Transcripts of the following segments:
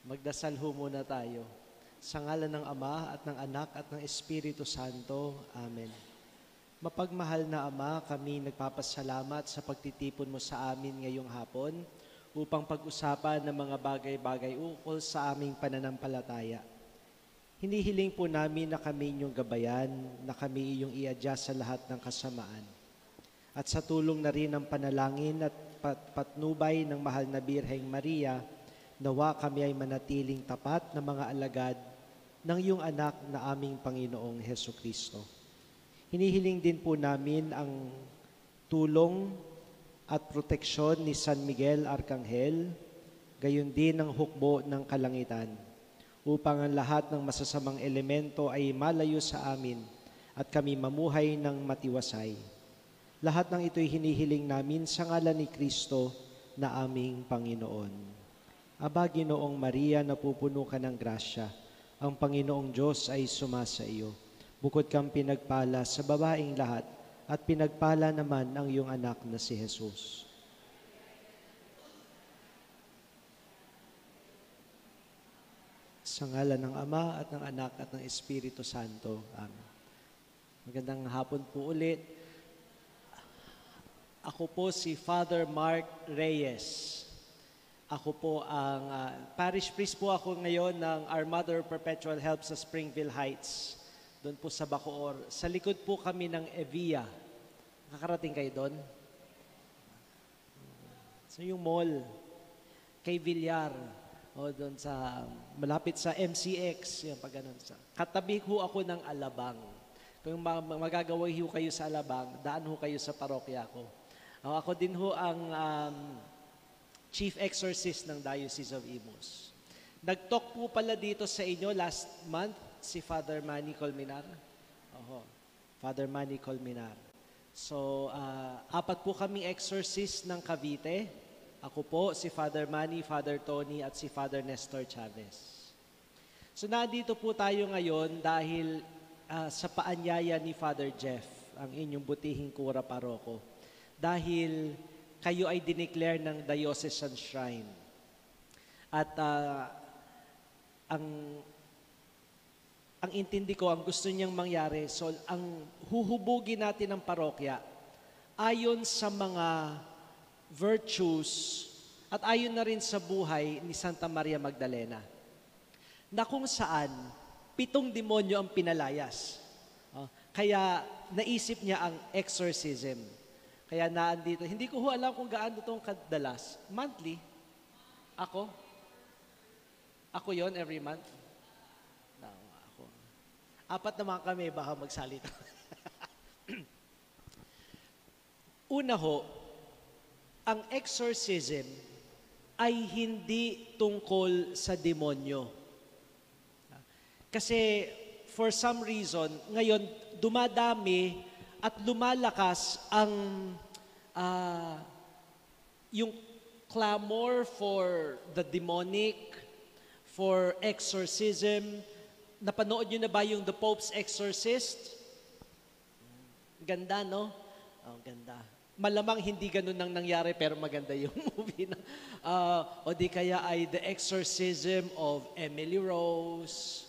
Magdasal ho muna tayo. Sa ngalan ng Ama at ng Anak at ng Espiritu Santo. Amen. Mapagmahal na Ama, kami nagpapasalamat sa pagtitipon mo sa amin ngayong hapon upang pag-usapan ng mga bagay-bagay ukol sa aming pananampalataya. Hinihiling po namin na kami inyong gabayan, na kami iyong iadya sa lahat ng kasamaan. At sa tulong na rin ng panalangin at patnubay ng mahal na Birheng Maria, nawa kami ay manatiling tapat na mga alagad ng iyong anak na aming Panginoong Hesukristo. Hinihiling din po namin ang tulong at proteksyon ni San Miguel Arcangel, gayon din ang hukbo ng kalangitan, upang ang lahat ng masasamang elemento ay malayo sa amin at kami mamuhay ng matiwasay. Lahat ng ito'y hinihiling namin sa ngalan ni Kristo na aming Panginoon. Aba, Ginoong Maria, napupuno ka ng grasya. Ang Panginoong Diyos ay sumasa iyo. Bukod kang pinagpala sa babaeng lahat, at pinagpala naman ang iyong anak na si Jesus. Sa ngalan ng Ama at ng Anak at ng Espiritu Santo. Amen. Magandang hapon po ulit. Ako po si Father Mark Reyes. Ako po ang parish priest po ako ngayon ng Our Mother Perpetual Help sa Springville Heights. Doon po sa Bacoor. Sa likod po kami ng Evia. Nakakarating kayo doon? So yung mall, kay Villar, o doon sa, malapit sa MCX, yung pag ganun sa. Katabi ho ako ng Alabang. Kung magagawin ho kayo sa Alabang, daan ho kayo sa parokya ko. Ako din ho ang Chief Exorcist ng Diocese of Imus. Nag-talk po pala dito sa inyo last month si Father Manny Colmenar. Father Manny Colmenar. So, apat po kaming exorcist ng Cavite. Ako po, si Father Manny, Father Tony, at si Father Nestor Chavez. So, nandito po tayo ngayon dahil sa paanyaya ni Father Jeff, ang inyong butihing kura paroko. Dahil kayo ay dineclare ng Diocesan Shrine. At ang intindi ko, ang gusto niyang mangyari, so ang huhubugin natin ng parokya ayon sa mga virtues at ayon na rin sa buhay ni Santa Maria Magdalena, na kung saan 7 demonyo ang pinalayas. Kaya naisip niya ang exorcism. Kaya naandito, hindi ko alam kung gaano itong kadalas. Monthly? Ako yon every month? No, ako. 4 naman kami, baka magsalita. Una ho, ang exorcism ay hindi tungkol sa demonyo. Kasi for some reason, ngayon dumadami at lumalakas ang yung clamor for the demonic, for exorcism. Napanood nyo na ba yung The Pope's Exorcist? Ganda, no? Oh, ganda. Malamang hindi ganun ang nangyari pero maganda yung movie. No? O di kaya ay The Exorcism of Emily Rose.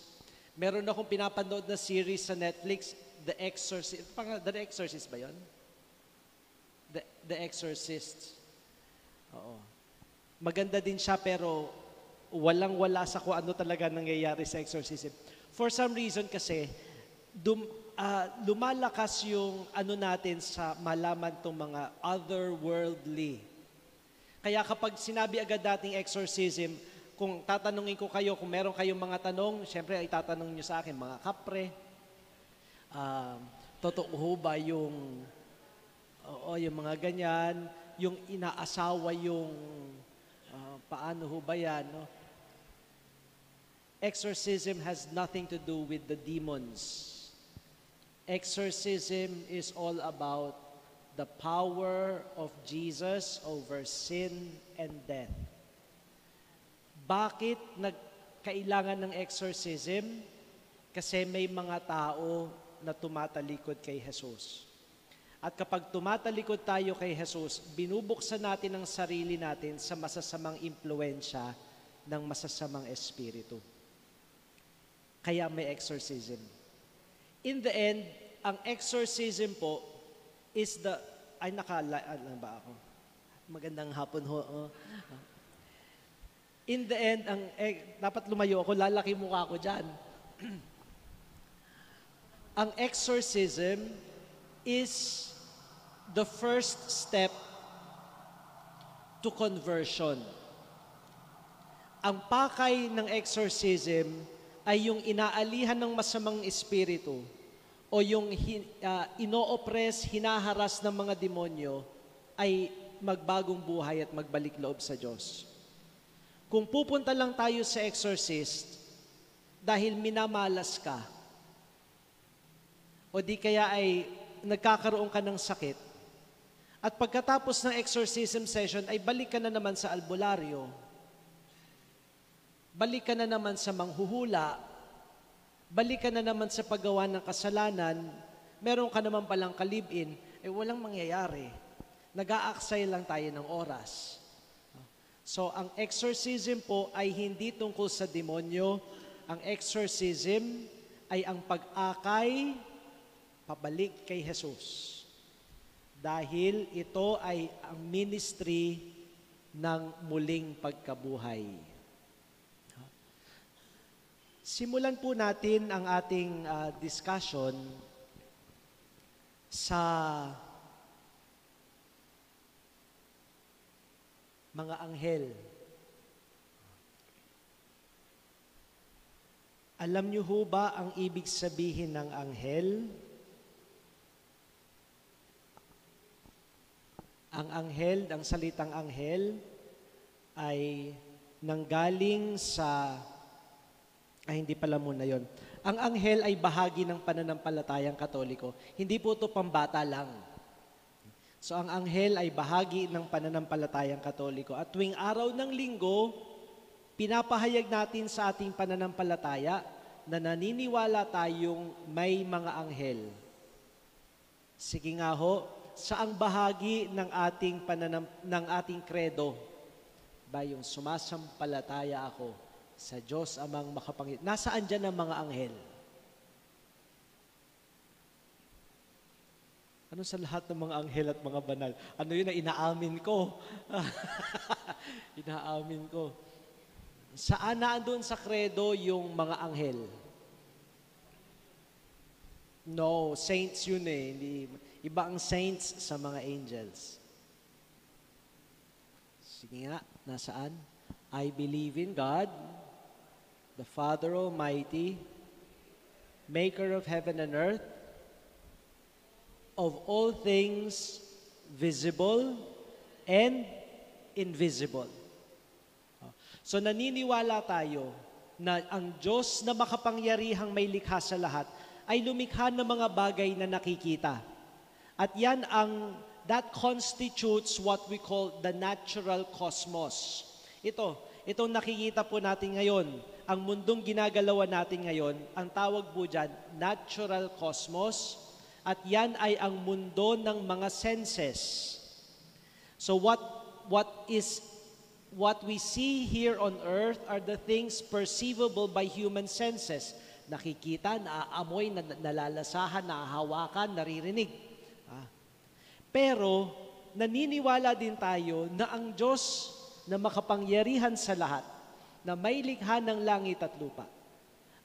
Meron akong pinapanood na series sa Netflix, The Exorcist. The Exorcist ba yun? The Exorcist. Oo. Maganda din siya pero walang-wala sa kung ano talaga nangyayari sa exorcism. For some reason kasi, lumalakas yung ano natin sa malaman itong mga otherworldly. Kaya kapag sinabi agad nating exorcism, kung tatanungin ko kayo, kung meron kayong mga tanong, syempre ay tatanong nyo sa akin, mga kapre, totoo ba yung mga ganyan, yung inaasawa yung paano ho ba yan, no? Exorcism has nothing to do with the demons. Exorcism is all about the power of Jesus over sin and death. Bakit kailangan ng exorcism? Kasi may mga tao na tumatalikod kay Jesus. At kapag tumatalikod tayo kay Jesus, binubuksan natin ang sarili natin sa masasamang impluensya ng masasamang espiritu. Kaya may exorcism. In the end, ang exorcism po is the... Ay, ano ba ako? Magandang hapon ho. Oh. In the end, dapat lumayo ako, lalaki mukha ko dyan. Ang exorcism is the first step to conversion. Ang pakay ng exorcism ay yung inaalihan ng masamang espiritu o yung ino-oppress, hinaharas ng mga demonyo ay magbagong buhay at magbalik loob sa Diyos. Kung pupunta lang tayo sa exorcist dahil minamalas ka o di kaya ay nagkakaroon ka ng sakit at pagkatapos ng exorcism session ay balik ka na naman sa albularyo, balik ka na naman sa manghuhula, balik ka na naman sa paggawa ng kasalanan, meron ka naman palang kalibin, walang mangyayari. Nag-aaksay lang tayo ng oras. So, ang exorcism po ay hindi tungkol sa demonyo. Ang exorcism ay ang pag-akay pabalik kay Jesus. Dahil ito ay ang ministry ng muling pagkabuhay. Simulan po natin ang ating discussion sa mga anghel. Alam niyo ho ba ang ibig sabihin ng anghel? Ang anghel, ang salitang anghel, ay nanggaling sa... hindi pala muna yon. Ang anghel ay bahagi ng pananampalatayang Katoliko. Hindi po ito pambata lang. So ang anghel ay bahagi ng pananampalatayang Katoliko. At tuwing araw ng linggo, pinapahayag natin sa ating pananampalataya na naniniwala tayong may mga anghel. Sige nga ho, saang bahagi ng ating kredo ba yung sumasampalataya ako sa Diyos amang makapangyarihan? Nasaan dyan ang mga anghel? Ano sa lahat ng mga anghel at mga banal? Ano yun na inaamin ko? Inaamin ko. Saan na doon sa kredo yung mga anghel? No, saints yun eh. Iba ang saints sa mga angels. Sige nga, nasaan? I believe in God, the Father Almighty, maker of heaven and earth, of all things visible and invisible. So naniniwala tayo na ang Diyos na makapangyarihang may likha sa lahat ay lumikha ng mga bagay na nakikita. At that constitutes what we call the natural cosmos. Itong nakikita po natin ngayon, ang mundong ginagalawan natin ngayon, ang tawag po dyan, natural cosmos, at yan ay ang mundo ng mga senses. So what we see here on earth are the things perceivable by human senses. Nakikita, naaamoy, nalalasahan, nahahawakan, naririnig. Pero naniniwala din tayo na ang Diyos na makapangyarihan sa lahat, na may likha ng langit at lupa,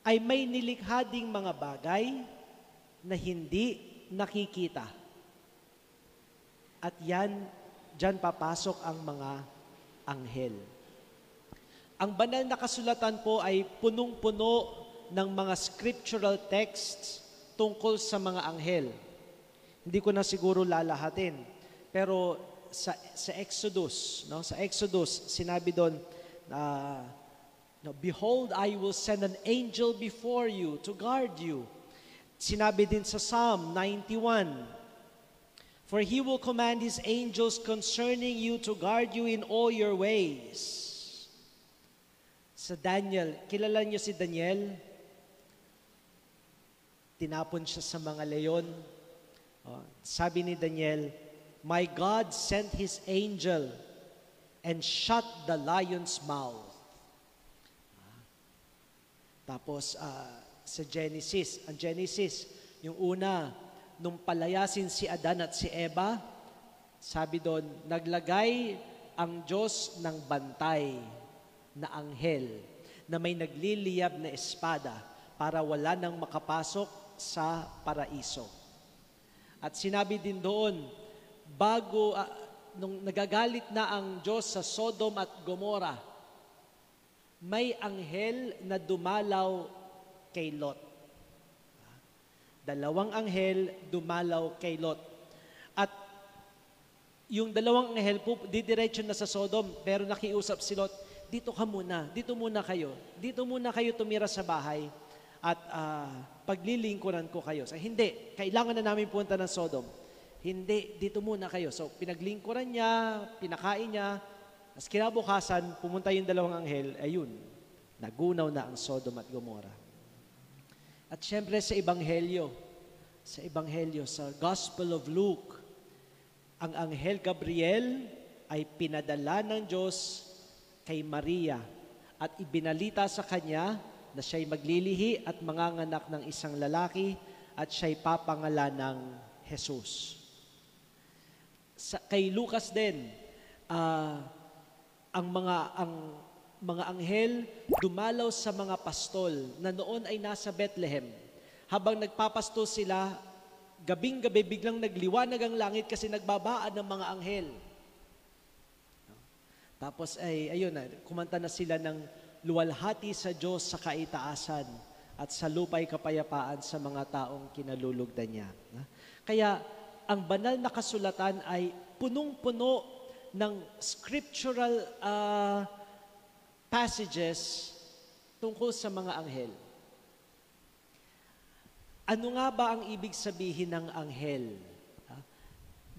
ay may nilikha ding mga bagay na hindi nakikita. At dyan papasok ang mga anghel. Ang banal na kasulatan po ay punong-puno ng mga scriptural texts tungkol sa mga anghel. Hindi ko na siguro lalahatin. Pero sa Exodus, sa Exodus, sinabi doon, behold, I will send an angel before you to guard you. Sinabi din sa Psalm 91, for He will command His angels concerning you to guard you in all your ways. Sa Daniel, kilala niyo si Daniel? Tinapon siya sa mga leon. Sabi ni Daniel, my God sent His angel and shut the lion's mouth. Tapos sa Genesis, ang Genesis, yung una, nung palayasin si Adan at si Eva, sabi doon, naglagay ang Diyos ng bantay na anghel na may nagliliyab na espada para wala nang makapasok sa paraiso. At sinabi din doon, nung nagagalit na ang Diyos sa Sodom at Gomora, may anghel na dumalaw kay Lot. Dalawang anghel dumalaw kay Lot. At yung dalawang anghel po, didiretso na sa Sodom, pero nakiusap si Lot, dito muna kayo tumira sa bahay at paglilingkuran ko kayo. So, hindi, kailangan na namin punta ng Sodom. Hindi, dito muna kayo. So pinaglingkuran niya, pinakain niya, as kinabukasan, pumunta yung dalawang anghel, ayun, nagunaw na ang Sodom at Gomora. At syempre sa Ebanghelyo, sa Gospel of Luke, ang anghel Gabriel ay pinadala ng Diyos kay Maria at ibinalita sa kanya na siya'y maglilihi at manganganak ng isang lalaki at siya'y papangalan ng Jesus. Kay Lucas din, ang mga anghel dumalaw sa mga pastol na noon ay nasa Bethlehem. Habang nagpapasto sila, gabing-gabi biglang nagliwanag ang langit kasi nagbabaan ng mga anghel. Tapos kumanta na sila ng luwalhati sa Diyos sa kaitaasan at sa lupa'y kapayapaan sa mga taong kinalulugdan niya. Kaya ang banal na kasulatan ay punong-puno ng scriptural passages tungkol sa mga anghel. Ano nga ba ang ibig sabihin ng anghel?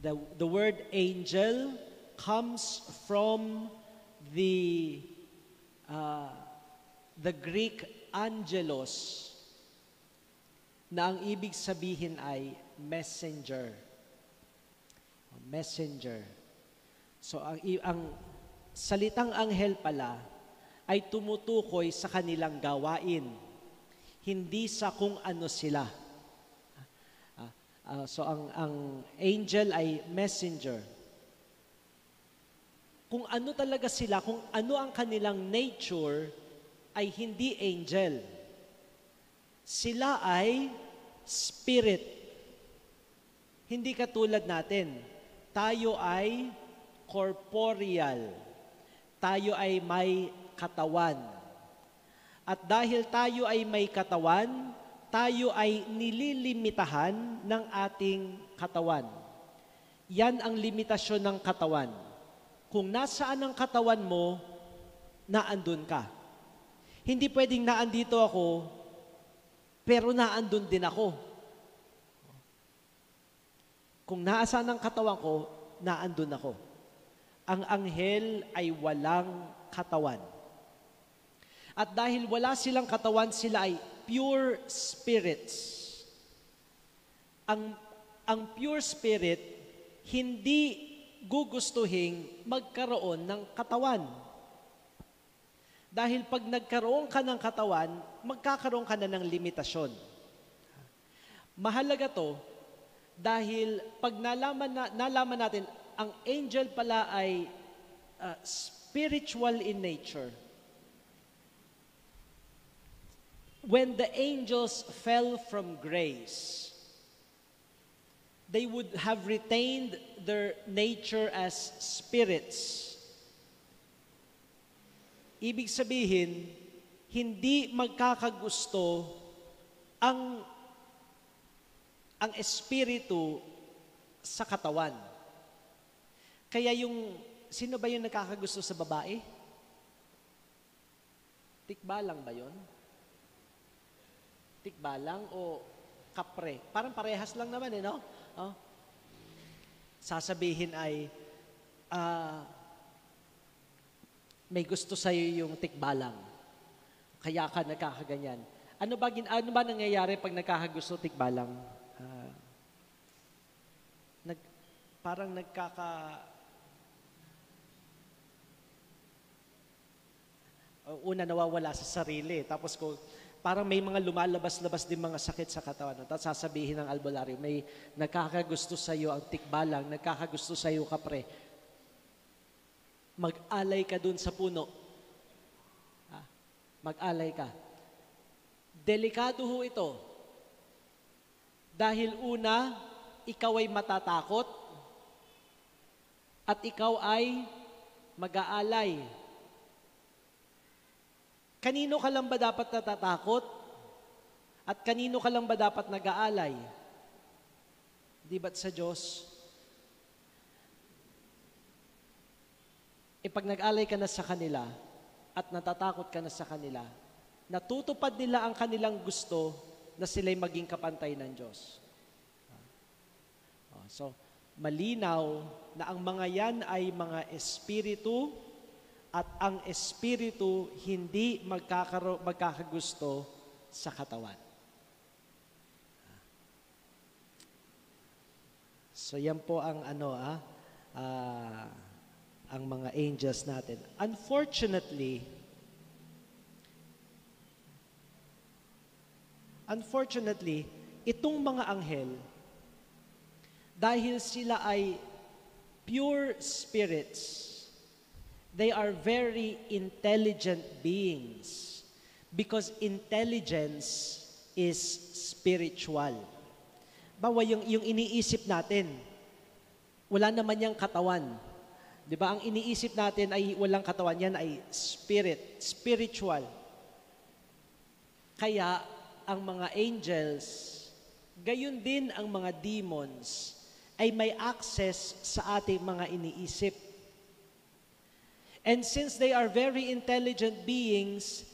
The word angel comes from the Greek angelos, na ang ibig sabihin ay messenger. Messenger. So ang salitang anghel pala ay tumutukoy sa kanilang gawain, hindi sa kung ano sila. So ang angel ay messenger. Kung ano talaga sila, kung ano ang kanilang nature, ay hindi angel. Sila ay spirit. Hindi katulad natin. Tayo ay corporeal. Tayo ay may katawan. At dahil tayo ay may katawan, tayo ay nililimitahan ng ating katawan. Yan ang limitasyon ng katawan. Kung nasaan ang katawan mo, naandun ka. Hindi pwedeng naandito ako, pero naandun din ako. Kung nasaan ang katawan ko, naandun ako. Ang anghel ay walang katawan. At dahil wala silang katawan, sila ay pure spirits. Ang pure spirit, hindi gugustuhin magkaroon ng katawan. Dahil pag nagkaroon ka ng katawan, magkakaroon ka na ng limitasyon. Mahalaga to dahil pag nalaman natin, ang angel pala ay spiritual in nature. When the angels fell from grace, they would have retained their nature as spirits. Ibig sabihin, hindi magkakagusto ang espiritu sa katawan. Kaya sino ba yung nagkakagusto sa babae? Tikbalang ba yun? Tikbalang o kapre? Parang parehas lang naman no? Sasabihin ay, may gusto sa'yo yung tikbalang. Kaya ka nagkakaganyan. Ano ba nangyayari pag nagkakagusto tikbalang? Una nawawala sa sarili. Tapos Parang may mga lumalabas-labas din mga sakit sa katawan. No? Tapos sasabihin ng albularyo, may nagkakagusto sa iyo ang tikbalang, nagkakagusto sa iyo kapre. Mag-alay ka dun sa puno. Mag-alay ka. Delikado ho ito. Dahil una, ikaw ay matatakot at ikaw ay mag-aalay. Kanino ka lang ba dapat natatakot? At kanino ka lang ba dapat nag-aalay? Di ba't sa Diyos? Pag nag-alay ka na sa kanila at natatakot ka na sa kanila, natutupad nila ang kanilang gusto na sila'y maging kapantay ng Diyos. So, malinaw na ang mga yan ay mga espiritu at ang espiritu hindi magkakagusto sa katawan. So yan po ang ang mga angels natin. Unfortunately, itong mga anghel, dahil sila ay pure spirits, they are very intelligent beings because intelligence is spiritual. Bawa yung iniisip natin, wala naman yung katawan. Di ba? Ang iniisip natin ay walang katawan, yan ay spiritual. Kaya ang mga angels, gayon din ang mga demons, ay may access sa ating mga iniisip. And since they are very intelligent beings,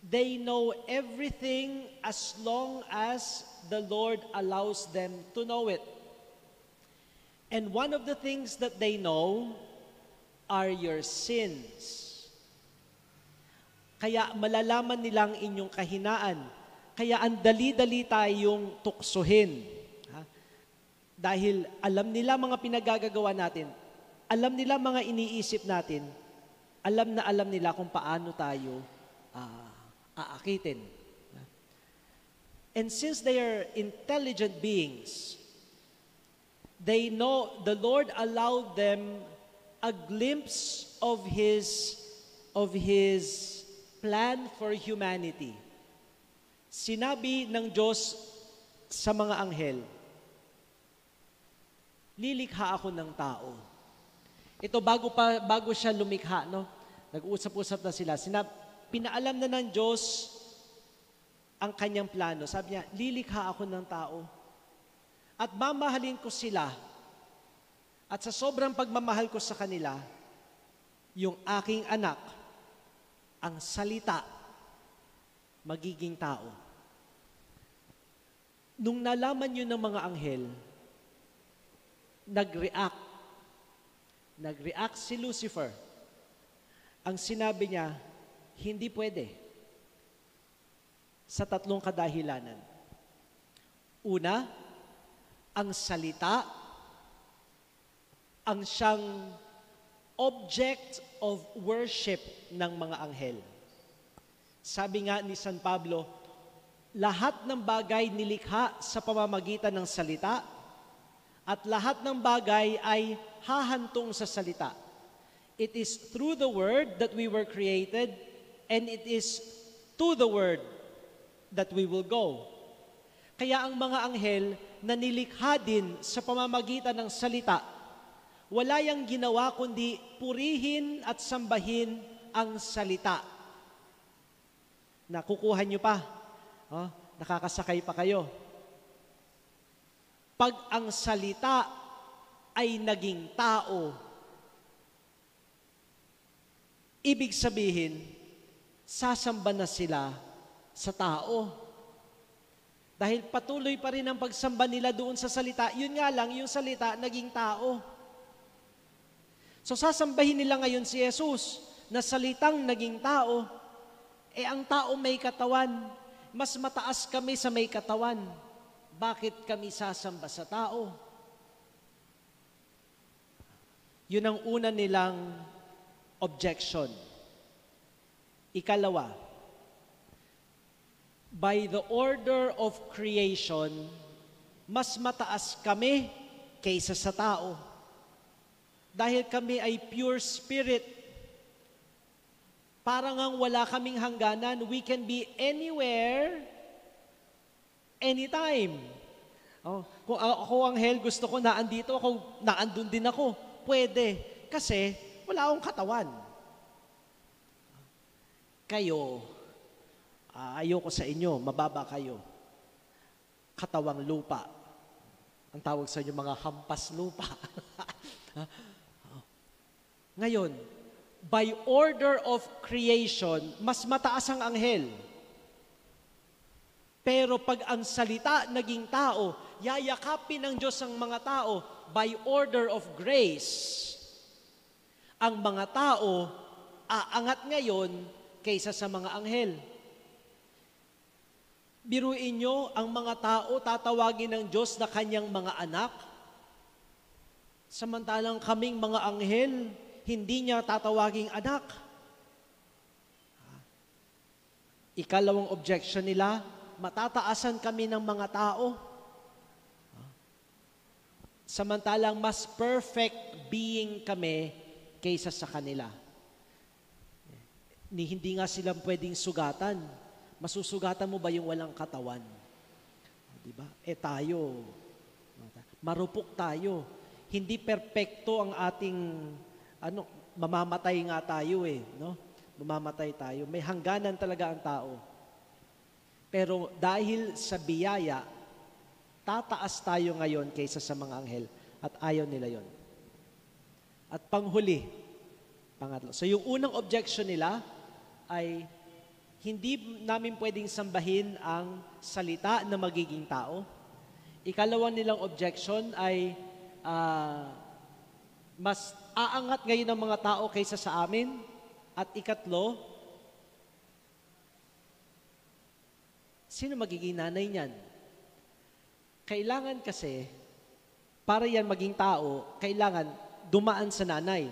they know everything as long as the Lord allows them to know it. And one of the things that they know are your sins. Kaya malalaman nilang inyong kahinaan. Kaya ang dali-dali tayong tuksohin. Dahil alam nila mga pinagagagawa natin, alam nila mga iniisip natin, alam nila kung paano tayo aakitin. And since they are intelligent beings, they know the Lord allowed them a glimpse of His plan for humanity. Sinabi ng Diyos sa mga anghel, lilikha ako ng tao. Ito bago siya lumikha, no? Nag-uusap-usap na sila. Pinaalam na ng Diyos ang kanyang plano. Sabi niya, lilikha ako ng tao at mamahalin ko sila. At sa sobrang pagmamahal ko sa kanila, yung aking anak, ang salita, magiging tao. Nung nalaman yun ng mga anghel, nag-react si Lucifer. Ang sinabi niya, hindi pwede. Sa 3 kadahilanan. Una, ang salita, ang siyang object of worship ng mga anghel. Sabi nga ni San Pablo, lahat ng bagay nilikha sa pamamagitan ng salita at lahat ng bagay ay hahantong sa salita. It is through the Word that we were created, and it is to the Word that we will go. Kaya ang mga anghel na nilikha din sa pamamagitan ng salita, wala yang ginawa kundi purihin at sambahin ang salita. Nakukuha nyo pa? Nakakasakay pa kayo. Pag ang salita ay naging tao, ibig sabihin, sasamba na sila sa tao. Dahil patuloy pa rin ang pagsamba nila doon sa salita. Yun nga lang, yung salita naging tao. So sasambahin nila ngayon si Jesus na salitang naging tao. Ang tao may katawan. Mas mataas kami sa may katawan. Bakit kami sasamba sa tao? Yun ang una nilang objection. Ikalawa, by the order of creation, mas mataas kami kaysa sa tao. Dahil kami ay pure spirit, parang ang wala kaming hangganan, we can be anywhere, anytime. Oh, kung ako anghel, gusto ko naandito, ako naandun din ako. Pwede. Kasi wala akong katawan. Kayo, ayoko sa inyo, mababa kayo. Katawang lupa. Ang tawag sa inyo, mga hampas lupa. Ngayon, by order of creation, mas mataas ang anghel. Pero pag ang salita naging tao, yayakapin ng Diyos ang mga tao by order of grace. Ang mga tao aangat ngayon kaysa sa mga anghel. Biruin nyo, ang mga tao tatawagin ng Diyos na kanyang mga anak. Samantalang kaming mga anghel, hindi niya tatawaging anak. Ikalawang objection nila, matataasan kami ng mga tao. Samantalang mas perfect being kami kaysa sa kanila. Hindi nga silang pwedeng sugatan. Masusugatan mo ba yung walang katawan? Diba? Tayo, marupok tayo. Hindi perpekto ang ating, mamamatay nga tayo no? Mamamatay tayo. May hangganan talaga ang tao. Pero dahil sa biyaya, tataas tayo ngayon kaysa sa mga anghel at ayaw nila yon. At panghuli, pangatlo. So yung unang objection nila ay hindi namin pwedeng sambahin ang salita na magiging tao. Ikalawang nilang objection ay mas aangat ngayon ang mga tao kaysa sa amin. At ikatlo, sino magiging nanay niyan? Kailangan kasi, para yan maging tao, kailangan dumaan sa nanay.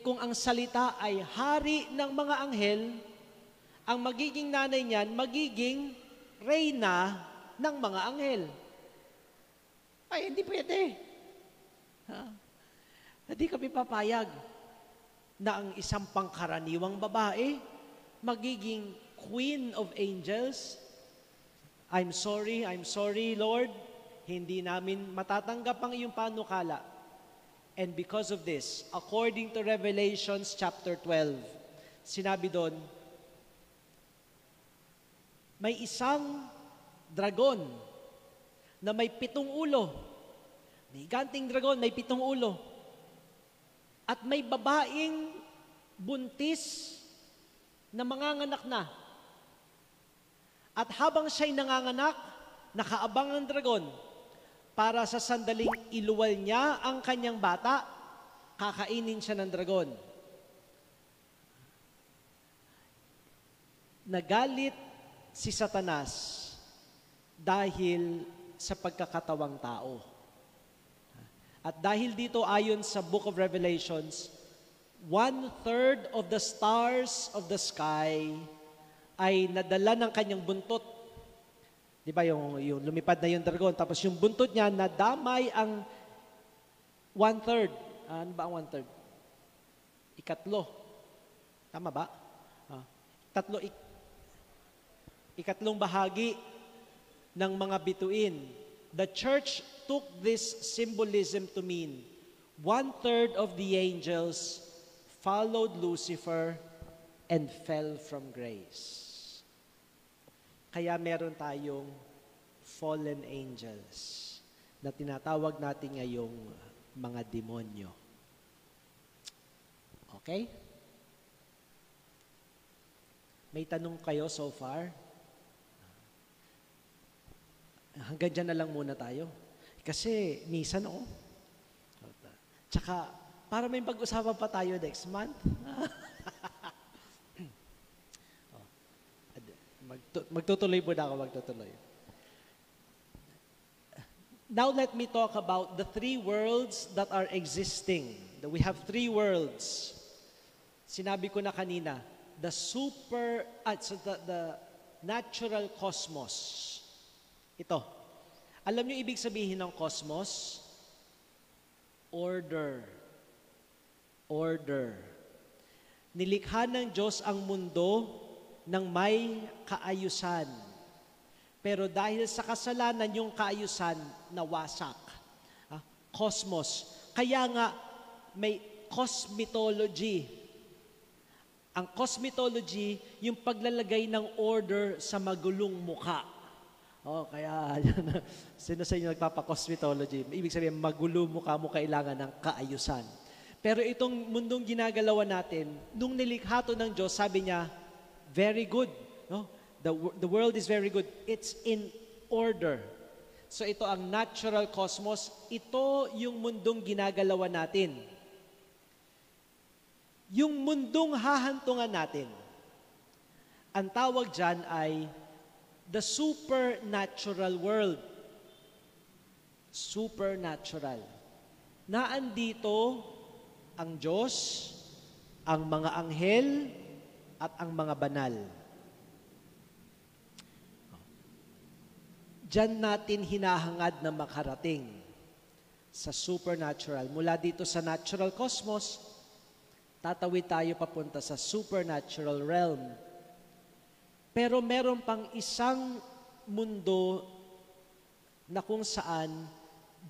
Kung ang salita ay hari ng mga anghel, ang magiging nanay niyan, magiging reyna ng mga anghel. Ay, hindi pwede. Hindi kami papayag na ang isang pangkaraniwang babae magiging queen of angels. I'm sorry, Lord. Hindi namin matatanggap ang iyong panukala. And because of this, according to Revelations chapter 12, sinabi doon, may isang dragon na may 7 ulo. May ganting dragon, may 7 ulo. At may babaeng buntis na manganganak na. At habang siya'y nanganganak, nakaabang ang dragon para sa sandaling iluwal niya ang kanyang bata, kakainin siya ng dragon. Nagalit si Satanas dahil sa pagkakatawang tao. At dahil dito, ayon sa Book of Revelations, 1/3 of the stars of the sky ay nadala ng kanyang buntot. Di ba yung lumipad na yung dragon, tapos yung buntot niya, nadamay ang 1/3. Ano ba ang 1/3? Ikatlo. Tama ba? Ikatlong bahagi ng mga bituin. The church took this symbolism to mean 1/3 of the angels followed Lucifer and fell from grace. Kaya meron tayong fallen angels na tinatawag natin ngayong mga demonyo. Okay? May tanong kayo so far? Hanggang dyan na lang muna tayo. Kasi minsan, Tsaka, para may pag-usapan pa tayo next month. Magtutuloy po na ako, magtutuloy. Now let me talk about the 3 worlds that are existing. We have 3 worlds. Sinabi ko na kanina, the natural cosmos. Ito. Alam niyo ibig sabihin ng cosmos? Order. Order. Nilikha ng Diyos ang mundo ng may kaayusan. Pero dahil sa kasalanan, yung kaayusan nawasak. Cosmos. Kaya nga, may cosmetology. Ang cosmetology, yung paglalagay ng order sa magulong mukha. Kaya, sino sa inyo nagpapa-cosmetology? Ibig sabihin, magulo mukha mo kailangan ng kaayusan. Pero itong mundong ginagalawan natin, nung nilikha to ng Diyos, sabi niya, very good. No? The world is very good. It's in order. So ito ang natural cosmos. Ito yung mundong ginagalawan natin. Yung mundong hahantungan natin, ang tawag dyan ay the supernatural world. Supernatural. Naandito ang Diyos, ang mga anghel, at ang mga banal. Diyan natin hinahangad na makarating sa supernatural. Mula dito sa natural cosmos, tatawid tayo papunta sa supernatural realm. Pero meron pang isang mundo na kung saan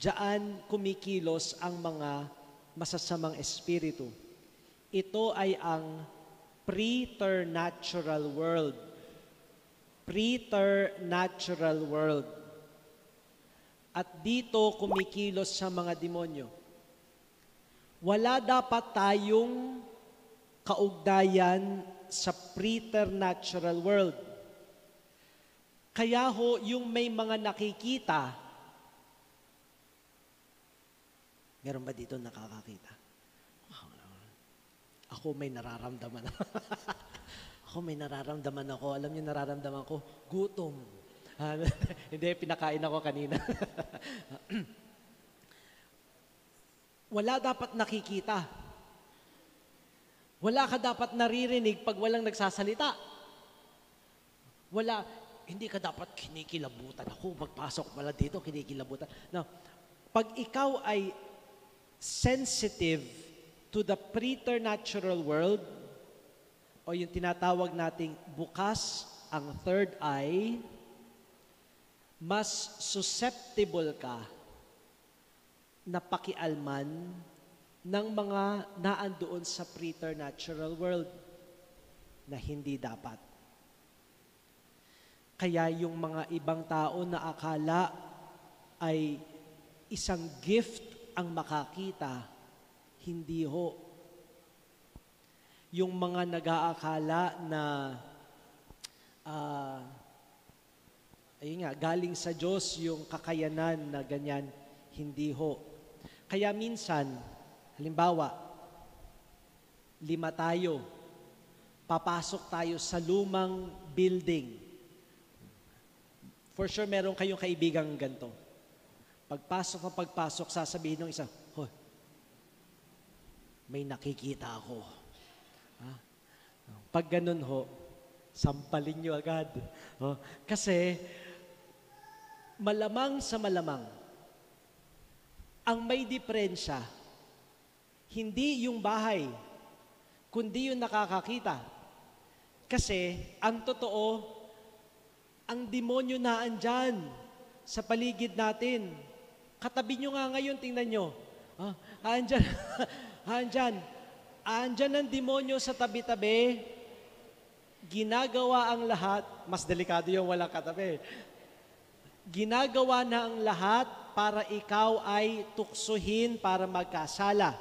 diyan kumikilos ang mga masasamang espiritu. Ito ay ang preternatural world. Preternatural world. At dito kumikilos sa mga demonyo. Wala dapat tayong kaugnayan sa preternatural world. Kaya ho, yung may mga nakikita, meron ba dito nakakakita? Ako may nararamdaman. Ako may nararamdaman ako. Alam niyo nararamdaman ko? Gutom. Hindi, pinakain ako kanina. Wala dapat nakikita. Wala ka dapat naririnig pag walang nagsasalita. Hindi ka dapat kinikilabutan. Ako, magpasok pala dito, kinikilabutan. Now, pag ikaw ay sensitive to the preternatural world, o yung tinatawag nating bukas ang third eye, mas susceptible ka na pakialman ng mga naandoon sa preternatural world na hindi dapat. Kaya yung mga ibang tao na akala ay isang gift ang makakita, hindi ho. Yung mga nag-aakala na ayun nga, galing sa Diyos yung kakayanan na ganyan, hindi ho. Kaya minsan, halimbawa, 5 tayo, papasok tayo sa lumang building. For sure, meron kayong kaibigang ganito. Pagpasok, sasabihin ng isa, hoy, may nakikita ako. Pag ganun ho, sampalin nyo agad. Kasi, malamang sa malamang, ang may diferensya, hindi yung bahay, kundi yung nakakakita. Kasi, ang totoo, ang demonyo na andyan sa paligid natin. Katabi nyo nga ngayon, tingnan nyo. Andyan, andyan ang demonyo sa tabi-tabi. Ginagawa ang lahat, mas delikado yung walang katabi. Ginagawa na ang lahat para ikaw ay tuksuhin para magkasala.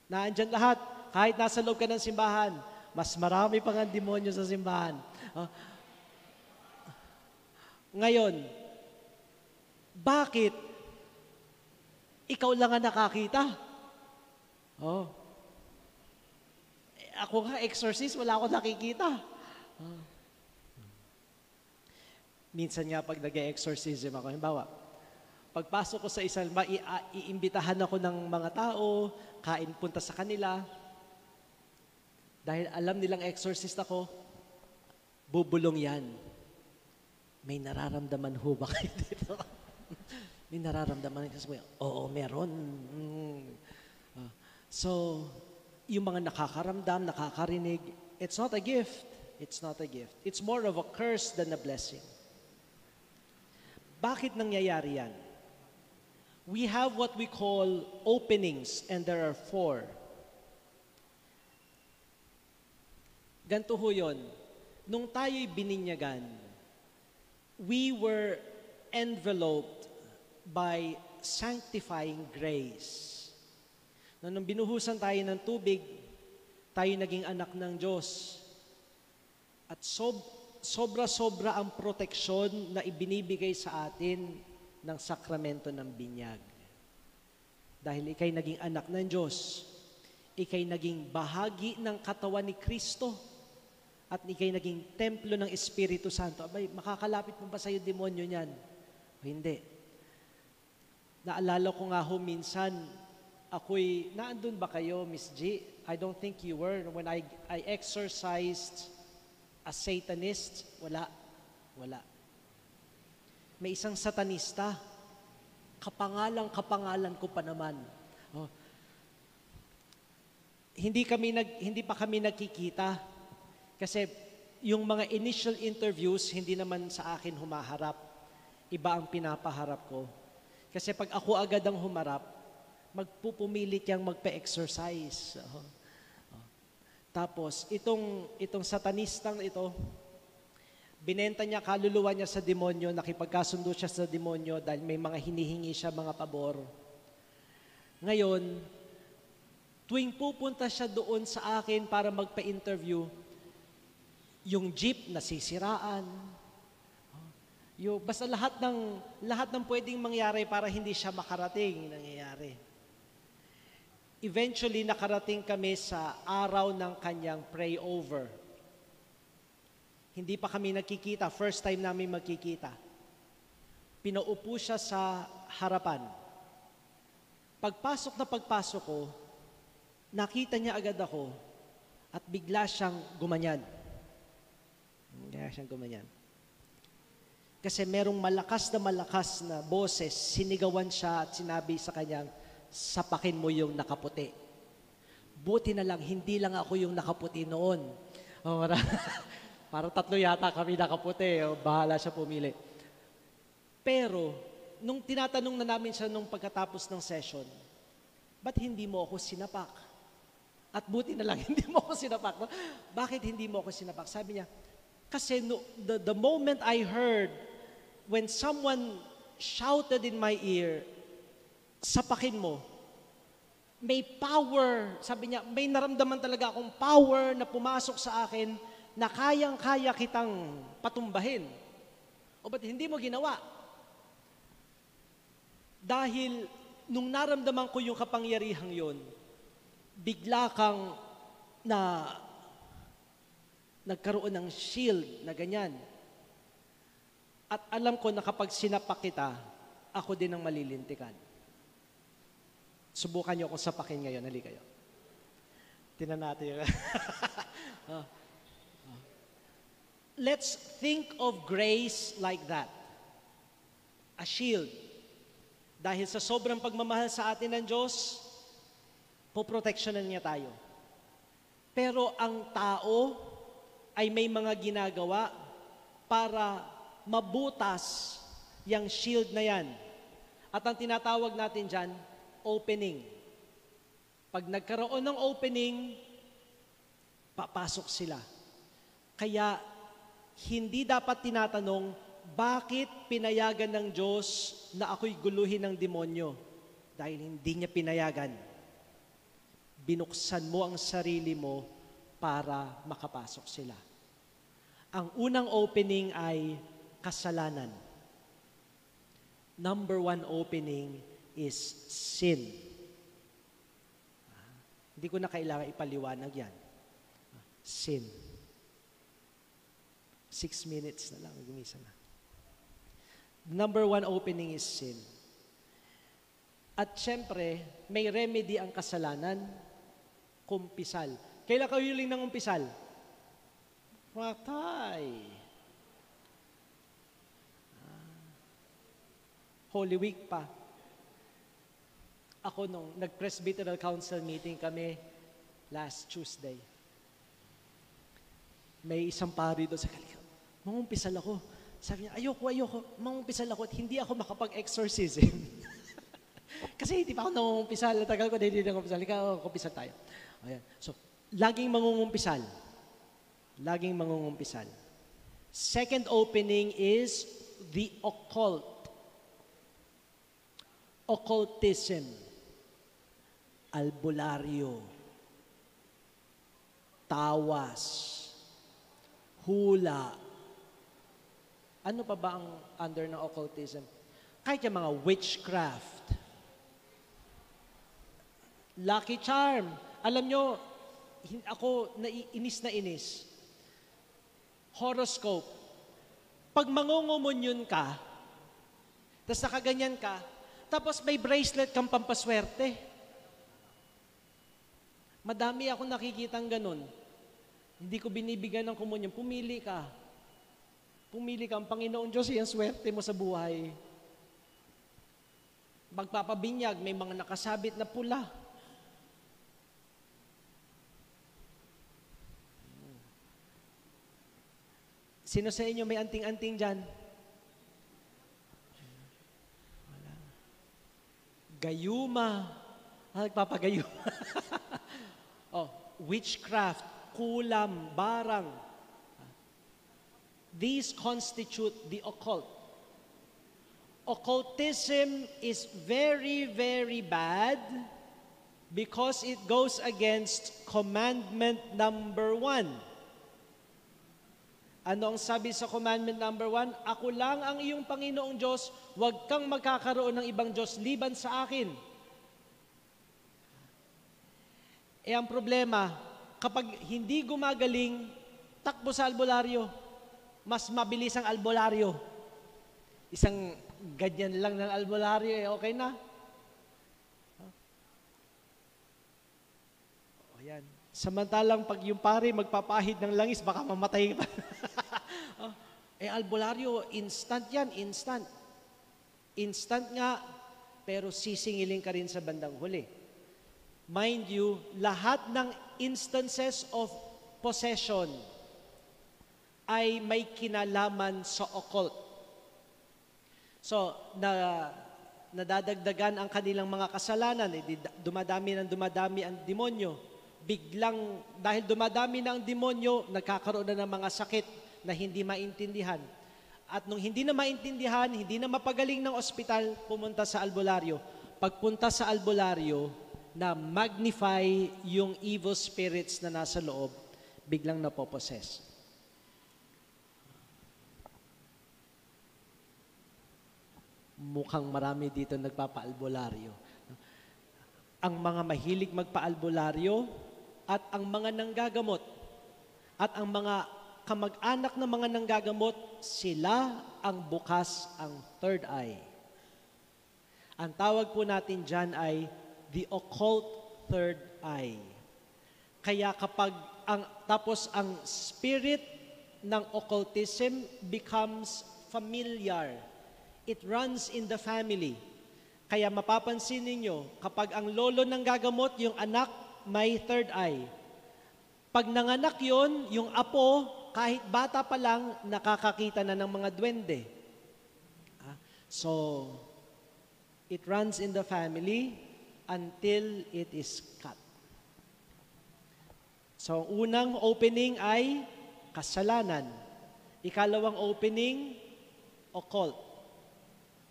Naandyan lahat, kahit nasa loob ka ng simbahan, mas marami pang ang demonyo sa simbahan. Ngayon, bakit ikaw lang ang nakakita? Ako nga, exorcist, wala akong nakikita. Minsan nga pag nag-exorcism ako, halimbawa, pagpasok ko sa isang, iimbitahan ako ng mga tao, kain punta sa kanila, dahil alam nilang exorcist ako, bubulong yan. May nararamdaman ho ba kayo dito? May nararamdaman kayo? Oo, meron. So, yung mga nakakaramdam, nakakarinig, it's not a gift. It's not a gift. It's more of a curse than a blessing. Bakit nangyayari yan? We have what we call openings, and there are 4. Ganito ho yun. Nung tayo'y bininyagan, we were enveloped by sanctifying grace. Nung binuhusan tayo ng tubig, tayo naging anak ng Diyos. At sobra-sobra ang proteksyon na ibinibigay sa atin ng sakramento ng binyag. Dahil ikay naging anak ng Diyos, ikay naging bahagi ng katawan ni Kristo, at ikay naging templo ng Espiritu Santo. Abay, makakalapit mo ba sa'yo demonyo niyan? O hindi. Naalala ko nga ho minsan, ako'y, naandun ba kayo, Miss G? I don't think you were. When I exercised as Satanist, wala. May isang satanista, kapangalan ko pa naman. Oh. Hindi pa kami nagkikita kasi yung mga initial interviews hindi naman sa akin humaharap. Iba ang pinapaharap ko. Kasi pag ako agad ang humarap, magpupumilit yang magpa-exercise. Tapos, itong satanistang ito, binenta niya kaluluwa niya sa demonyo, nakipagkasundo siya sa demonyo dahil may mga hinihingi siya mga pabor. Ngayon, tuwing pupunta siya doon sa akin para magpa-interview, yung jeep nasisiraan, basta lahat ng pwedeng mangyari para hindi siya makarating, nangyayari. Eventually, nakarating kami sa araw ng kanyang pray over. Hindi pa kami nagkikita. First time namin magkikita. Pinaupo siya sa harapan. Pagpasok ko, nakita niya agad ako at bigla siyang gumanyan. Kasi merong malakas na boses, sinigawan siya at sinabi sa kanyang, sapakin mo yung nakaputi. Buti na lang, hindi lang ako yung nakaputi noon. Parang 3 yata kami nakaputi. Bahala siya pumili. Pero, nung tinatanong na namin siya nung pagkatapos ng session, ba't hindi mo ako sinapak? At buti na lang, hindi mo ako sinapak. No? Bakit hindi mo ako sinapak? Sabi niya, kasi the moment I heard, when someone shouted in my ear, sapakin mo, may power, sabi niya, may naramdaman talaga akong power na pumasok sa akin na kayang-kaya kitang patumbahin. O ba't hindi mo ginawa? Dahil nung naramdaman ko yung kapangyarihang yon, bigla kang nagkaroon ng shield na ganyan. At alam ko na kapag sinapak kita, ako din ang malilintikan. Subukan niyo akong sapakin ngayon. Hali kayo. Tingnan natin. Let's think of grace like that. A shield. Dahil sa sobrang pagmamahal sa atin ng Diyos, poproteksyonan niya tayo. Pero ang tao ay may mga ginagawa para mabutas yung shield na yan. At ang tinatawag natin dyan, opening. Pag nagkaroon ng opening, papasok sila. Kaya, hindi dapat tinatanong, bakit pinayagan ng Diyos na ako'y guluhin ng demonyo? Dahil hindi niya pinayagan. Binuksan mo ang sarili mo para makapasok sila. Ang unang opening ay kasalanan. Number 1 opening is sin. Hindi ko na kailangan ipaliwanag yan. Sin. 6 minutes na lang, gumisa na. Number 1 opening is sin. At syempre, may remedy ang kasalanan, kumpisal. Kailan kayo huling ng umpisal? Patay. Holy Week pa. Ako nung nag-Presbyteral Council meeting kami last Tuesday. May isang pari doon sa kalikot. Mangumpisal ako. Sabi niya, ayoko. Mangumpisal ako at hindi ako makapag-exorcism. Kasi hindi pa ako nangungumpisal. Tagal ko na hindi nangungumpisal. Ikaw, kumpisal tayo. Ayan. So, laging mangungumpisal. Laging mangungumpisal. Second opening is the occult. Occultism. Albularyo. Tawas. Hula. Ano pa ba ang under ng occultism? Kahit yung mga witchcraft. Lucky charm. Alam nyo, ako inis na inis. Horoscope. Pag mangungumunyon ka, tapos nakaganyan ka, tapos may bracelet kang pampaswerte. Madami akong nakikitang ganun. Hindi ko binibigyan ng komunyon. Pumili ka. Pumili ka. Ang Panginoon Diyos, yan swerte mo sa buhay. Magpapabinyag, may mga nakasabit na pula. Sino sa inyo may anting-anting dyan? Wala. Gayuma. Nagpapagayuma. Witchcraft, kulam, barang. These constitute the occult. Occultism is very, very bad because it goes against commandment number 1. Ano ang sabi sa commandment number 1? Ako lang ang iyong Panginoong Diyos, huwag kang magkakaroon ng ibang Diyos liban sa akin. Ang problema, kapag hindi gumagaling, takbo sa albularyo. Mas mabilis ang albularyo. Isang ganyan lang ng albularyo, okay na. Ayan. Samantalang pag yung pare magpapahid ng langis, baka mamatay pa. Albularyo, instant yan, instant. Instant nga, pero sisingilin ka rin sa bandang huli. Mind you, lahat ng instances of possession ay may kinalaman sa occult. So, nadadagdagan ang kanilang mga kasalanan, dumadami ang demonyo. Biglang, dahil dumadami na ang demonyo, nagkakaroon na ng mga sakit na hindi maintindihan. At nung hindi na maintindihan, hindi na mapagaling ng ospital, pumunta sa albularyo. Pagpunta sa albularyo, na magnify yung evil spirits na nasa loob, biglang napoposes. Mukhang marami dito nagpapaalbularyo. Ang mga mahilig magpaalbularyo at ang mga nanggagamot at ang mga kamag-anak ng mga nanggagamot, sila ang bukas ang third eye. Ang tawag po natin dyan ay the occult third eye. Kaya kapag ang spirit ng occultism becomes familiar. It runs in the family. Kaya mapapansin ninyo, kapag ang lolo ng gagamot, yung anak may third eye. Pag nanganak yon, yung apo, kahit bata pa lang, nakakakita na ng mga duwende. So, it runs in the family until it is cut. So, unang opening ay kasalanan. Ikalawang opening, occult.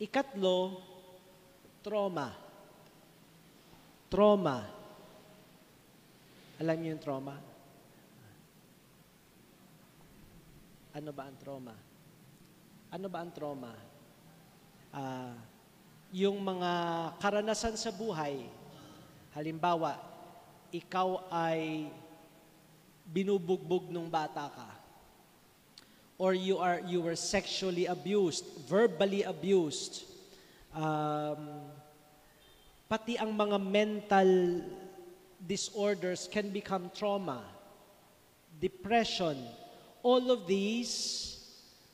Ikatlo, trauma. Trauma. Alam niyo yung trauma? Ano ba ang trauma? Ano ba ang trauma? Yung mga karanasan sa buhay, halimbawa, ikaw ay binubugbog nung bata ka. Or you were sexually abused, verbally abused. Pati ang mga mental disorders can become trauma, depression, All of these,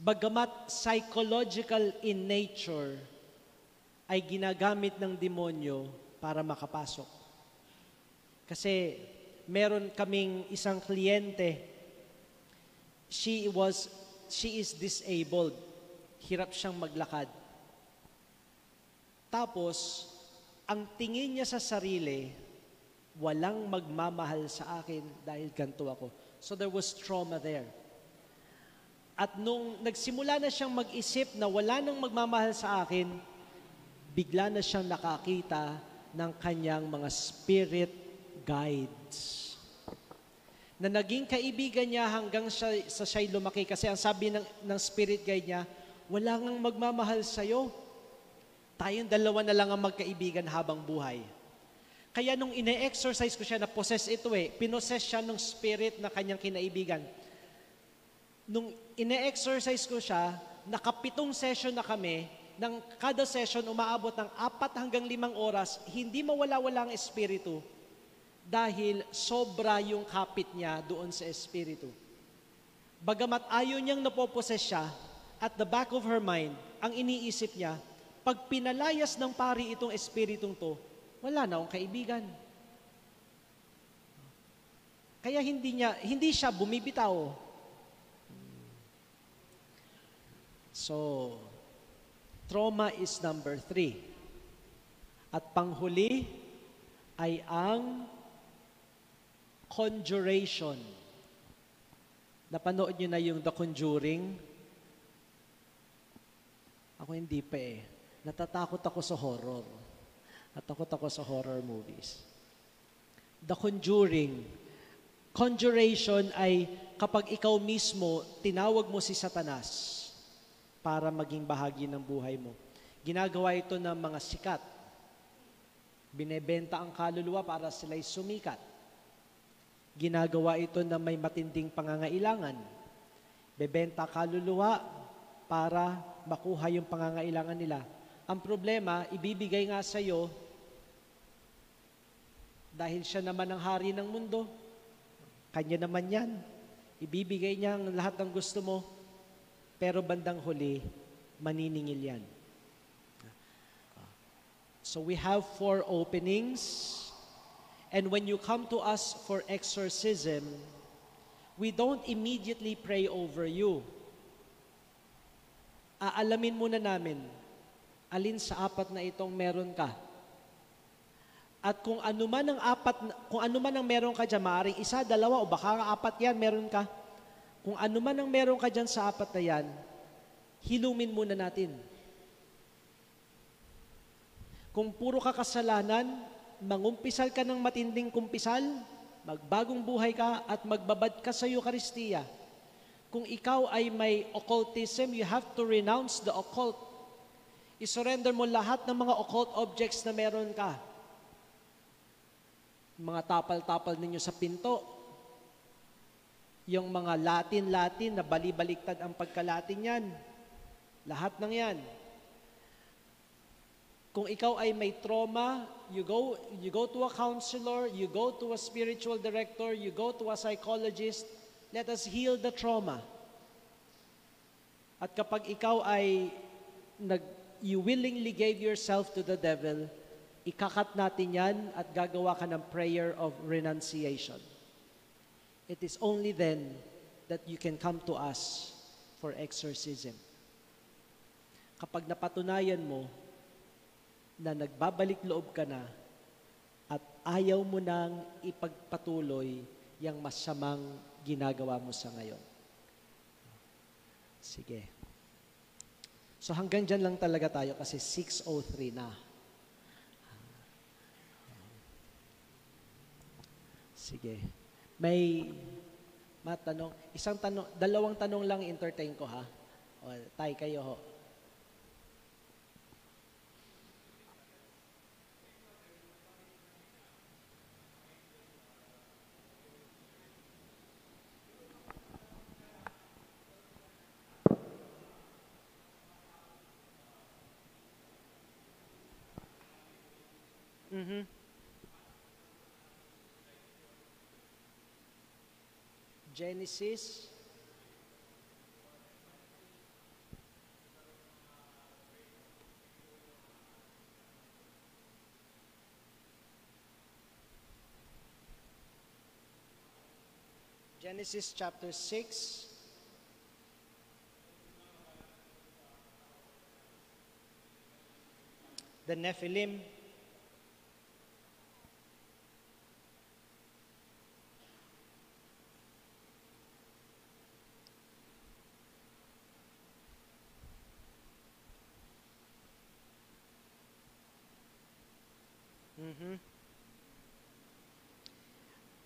bagamat psychological in nature, ay ginagamit ng demonyo para makapasok. Kasi meron kaming isang kliyente, she is disabled. Hirap siyang maglakad. Tapos, ang tingin niya sa sarili, walang magmamahal sa akin dahil ganito ako. So there was trauma there. At nung nagsimula na siyang mag-isip na wala nang magmamahal sa akin, bigla na siyang nakakita ng kanyang mga spirit guides. Na naging kaibigan niya hanggang siya'y lumaki. Kasi ang sabi ng spirit guide niya, wala ngang magmamahal sa'yo. Tayong dalawa na lang ang magkaibigan habang buhay. Kaya nung ine-exercise ko siya, na-possess ito pinossess siya ng spirit na kanyang kinaibigan. Nung ine-exercise ko siya, nakapitong session na kami, ng kada session umaabot ng 4 hanggang 5 oras, hindi mawala-wala ang espiritu dahil sobra yung kapit niya doon sa espiritu. Bagamat ayaw niyang napoposes siya, at the back of her mind, ang iniisip niya, pag pinalayas ng pari itong espiritong to, wala na akong kaibigan. Kaya hindi siya bumibitaw. So, trauma is number 3. At panghuli ay ang conjuration. Napanood nyo na yung The Conjuring? Ako hindi pa Natatakot ako sa horror. Natakot ako sa horror movies. The Conjuring. Conjuration ay kapag ikaw mismo, tinawag mo si Satanas para maging bahagi ng buhay mo. Ginagawa ito ng mga sikat. Binebenta ang kaluluwa para sila'y sumikat. Ginagawa ito na may matinding pangangailangan. Bebenta kaluluwa para makuha yung pangangailangan nila. Ang problema, ibibigay nga sa iyo dahil siya naman ang hari ng mundo. Kanya naman yan. Ibibigay niya ang lahat ng gusto mo, pero bandang huli, maniningil yan. So we have 4 openings. And when you come to us for exorcism, we don't immediately pray over you. Aalamin muna namin, alin sa 4 na itong meron ka. At kung ano man ang meron ka dyan, maaaring 1, 2, o baka 4 yan meron ka. Kung ano man ang meron ka dyan sa 4 na yan, hilumin muna natin. Kung puro ka kasalanan, mangumpisal ka ng matinding kumpisal, magbagong buhay ka at magbabad ka sa Eucharistia. Kung ikaw ay may occultism, you have to renounce the occult. I-surrender mo lahat ng mga occult objects na meron ka. Mga tapal-tapal ninyo sa pinto, yung mga Latin na bali-baliktad ang pagka-Latin yan, lahat ng yan. Kung ikaw ay may trauma, you go to a counselor, you go to a spiritual director, you go to a psychologist, let us heal the trauma. At kapag ikaw ay you willingly gave yourself to the devil, ikakat natin yan at gagawa ka ng prayer of renunciation. It is only then that you can come to us for exorcism. Kapag napatunayan mo na nagbabalik loob ka na at ayaw mo nang ipagpatuloy yung masamang ginagawa mo sa ngayon. Sige. So hanggang dyan lang talaga tayo kasi 6:03 na. Sige. May matanong. Dalawang tanong lang entertain ko ha. O, tay kayo ho. Genesis Genesis chapter 6. The Nephilim.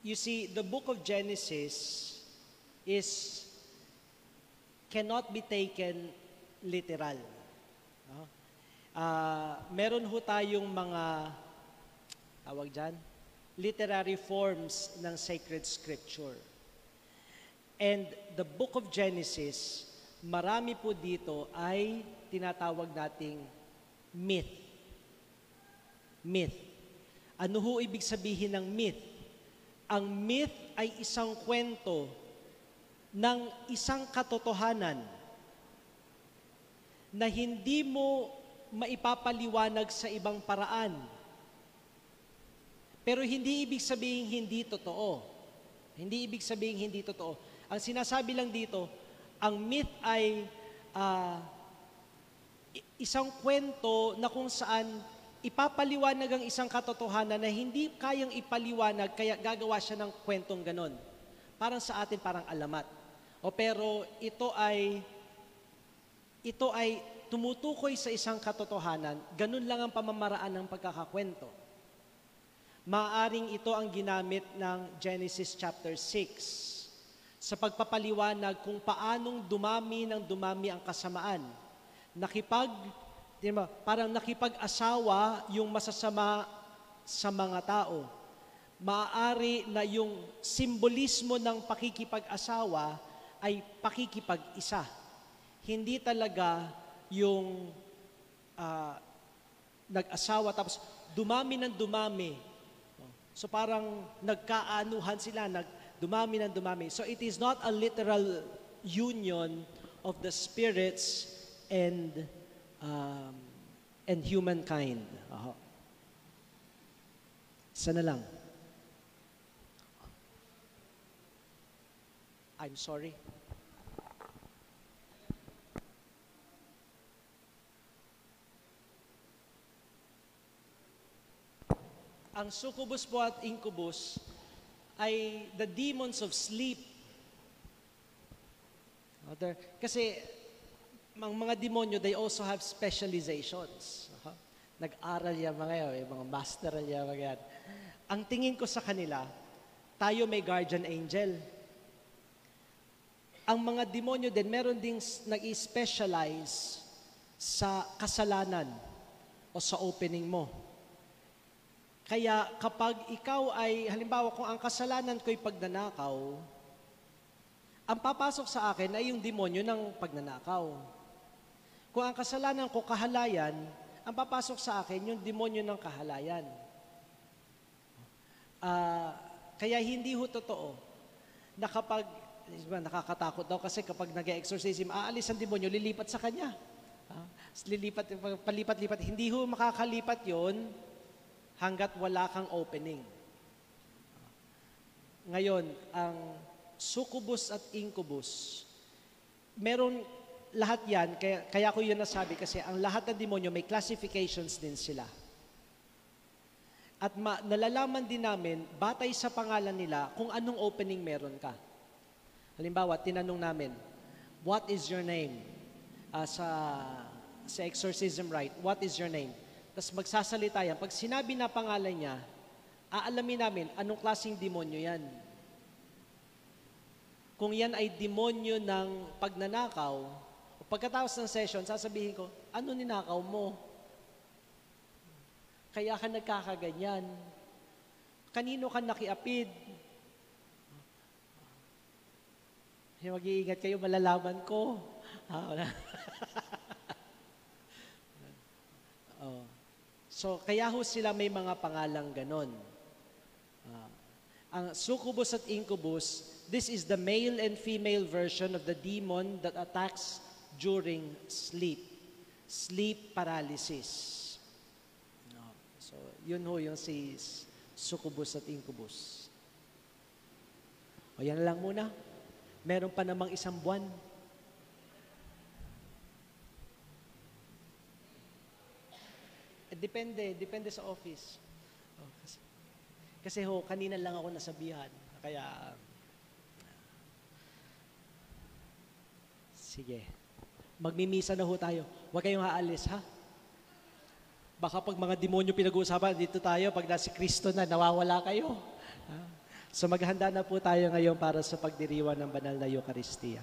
You see, the book of Genesis cannot be taken literal. No? Meron ho tayong mga, tawag dyan, literary forms ng sacred scripture. And the book of Genesis, marami po dito ay tinatawag nating myth. Myth. Ano ho ibig sabihin ng myth? Ang myth ay isang kwento ng isang katotohanan na hindi mo maipapaliwanag sa ibang paraan. Pero hindi ibig sabihin hindi totoo. Hindi ibig sabihin hindi totoo. Ang sinasabi lang dito, ang myth ay isang kwento na kung saan ipapaliwanag ang isang katotohanan na hindi kayang ipaliwanag, kaya gagawa siya ng kwentong ganon. Parang sa atin, parang alamat. Pero ito ay tumutukoy sa isang katotohanan, ganun lang ang pamamaraan ng pagkakakwento. Maaring ito ang ginamit ng Genesis chapter 6 sa pagpapaliwanag kung paanong dumami ang kasamaan. Parang nakipag-asawa yung masasama sa mga tao. Maaari na yung simbolismo ng pakikipag-asawa ay pakikipag-isa. Hindi talaga yung nag-asawa tapos dumami ng dumami. So parang nagkaanuhan sila, dumami ng dumami. So it is not a literal union of the spirits and humankind. Isa na lang. I'm sorry. Ang succubus po at incubus ay the demons of sleep. Kasi mga demonyo, they also have specializations. Nag-aral yan mga master yan, mga yan. Ang tingin ko sa kanila, tayo may guardian angel. Ang mga demonyo din, meron ding nag-specialize sa kasalanan o sa opening mo. Kaya kapag ikaw ay, halimbawa kung ang kasalanan ko'y pagnanakaw, ang papasok sa akin ay yung demonyo ng pagnanakaw. Kung ang kasalanan ko kahalayan, ang papasok sa akin yung demonyo ng kahalayan. Kaya hindi ho totoo na kapag, nakakatakot daw kasi kapag nag-exorcism, aalis ang demonyo, lilipat sa kanya. Palipat-lipat. Hindi ho makakalipat yon hanggat wala kang opening. Ngayon, ang succubus at incubus, meron lahat yan, kaya ko yun nasabi kasi ang lahat ng demonyo may classifications din sila. At nalalaman din namin, batay sa pangalan nila, kung anong opening meron ka. Halimbawa, tinanong namin, what is your name? Sa exorcism rite, what is your name? Tapos magsasalita yan. Pag sinabi na pangalan niya, aalamin namin anong klaseng demonyo yan. Kung yan ay demonyo ng pagnanakaw, pagkatapos ng session, sasabihin ko, ano ninakaw mo? Kaya ka nagkakaganyan. Kanino ka nakiapid? Mag-iingat kayo, malalaman ko. So, kaya ho sila may mga pangalang ganon. Ang succubus at incubus, this is the male and female version of the demon that attacks during sleep. Sleep paralysis. So, yun ho yung si succubus at incubus. O yan lang muna. Meron pa namang 1 buwan. Depende sa office. Kasi kanina lang ako nasabihan. Kaya, sige. Magmimisa na tayo. Huwag kayong aalis, ha? Baka pag mga demonyo pinag-uusapan, dito tayo, pag nasi Kristo na, nawawala kayo. So maghanda na po tayo ngayon para sa pagdiriwang ng banal na Eucharistia.